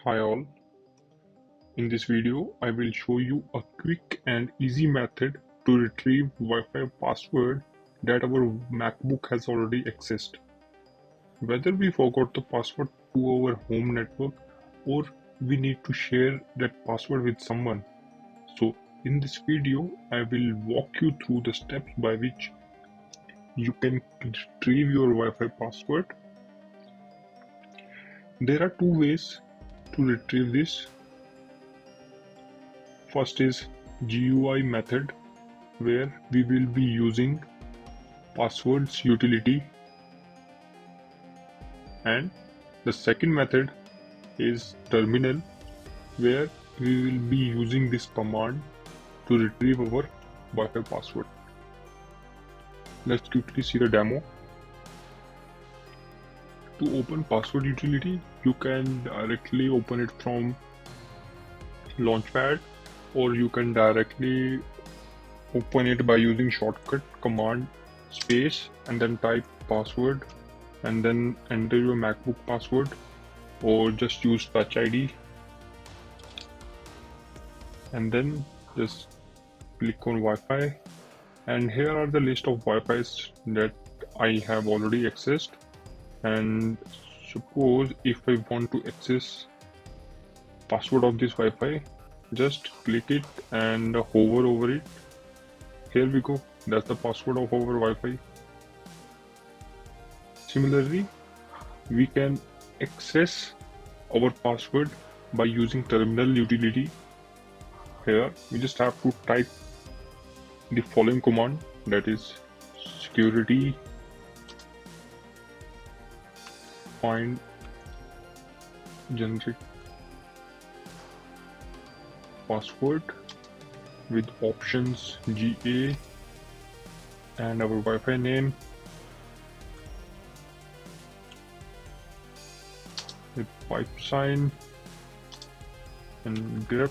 Hi all, in this video I will show you a quick and easy method to retrieve Wi-Fi password that our MacBook has already accessed. Whether we forgot the password to our home network or we need to share that password with someone. So in this video I will walk you through the steps by which you can retrieve your Wi-Fi password. There are two ways to retrieve this. First is GUI method, where we will be using passwords utility, and the second method is terminal, where we will be using this command to retrieve our Wi-Fi password. Let's quickly see the demo. To open password utility, you can directly open it from Launchpad, or you can directly open it by using shortcut command space and then type password and then enter your MacBook password, or just use Touch ID and then just click on Wi-Fi. And here are the list of Wi-Fis that I have already accessed. And suppose if I want to access password of this Wi-Fi, just click it and hover over it. Here we go, that's the password of our Wi-Fi. Similarly, we can access our password by using terminal utility. Here we just have to type the following command, that is security find generic password with options GA and our Wi-Fi name with pipe sign and grep.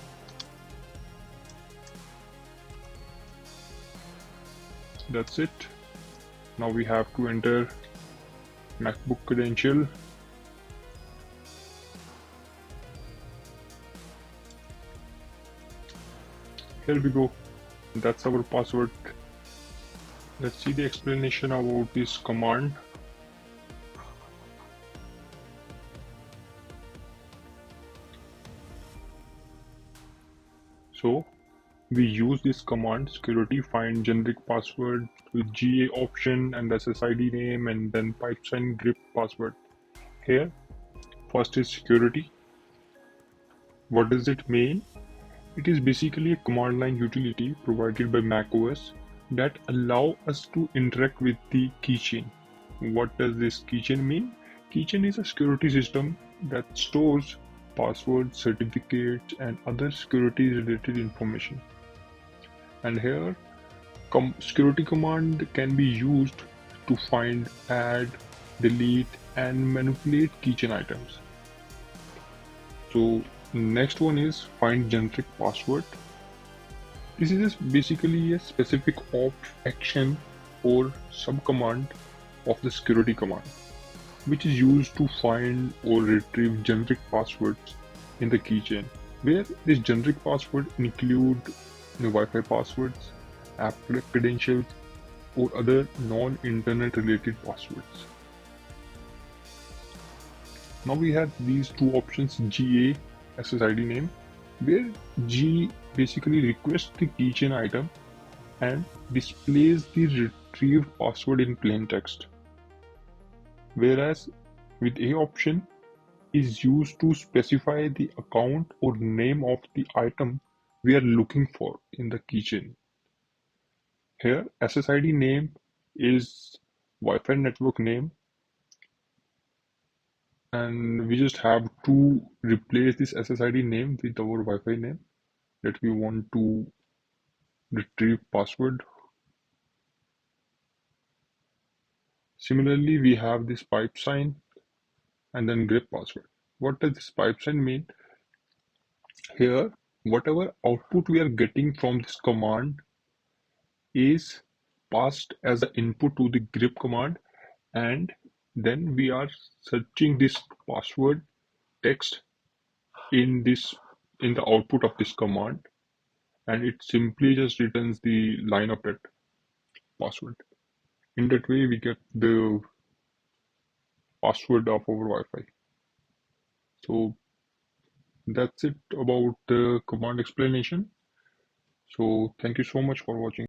That's it. Now we have to enter MacBook credential. Here we go, that's our password. Let's see the explanation about this command. So we use this command security find generic password with GA option and SSID name and then pipe sign grep password. Here first is security. What does it mean? It is basically a command line utility provided by macOS that allow us to interact with the keychain. What does this keychain mean? Keychain is a security system that stores passwords, certificates, and other security related information. And here security command can be used to find, add, delete, and manipulate keychain items. So next one is find generic password. This is basically a specific action or subcommand of the security command, which is used to find or retrieve generic passwords in the keychain, where this generic password include the Wi-Fi passwords, app credentials, or other non-internet related passwords. Now we have these two options, GA, SSID name, where G basically requests the keychain item and displays the retrieved password in plain text. Whereas with A option is used to specify the account or name of the item we are looking for in the keychain. Here SSID name is Wi-Fi network name, and we just have to replace this SSID name with our Wi-Fi name that we want to retrieve password. Similarly, we have this pipe sign and then grep password. What does this pipe sign mean? Here, whatever output we are getting from this command is passed as an input to the grep command, and then we are searching this password text in this in the output of this command, and it simply just returns the line of that password. In that way, we get the password of our Wi-Fi. So that's it about the command explanation. So thank you so much for watching.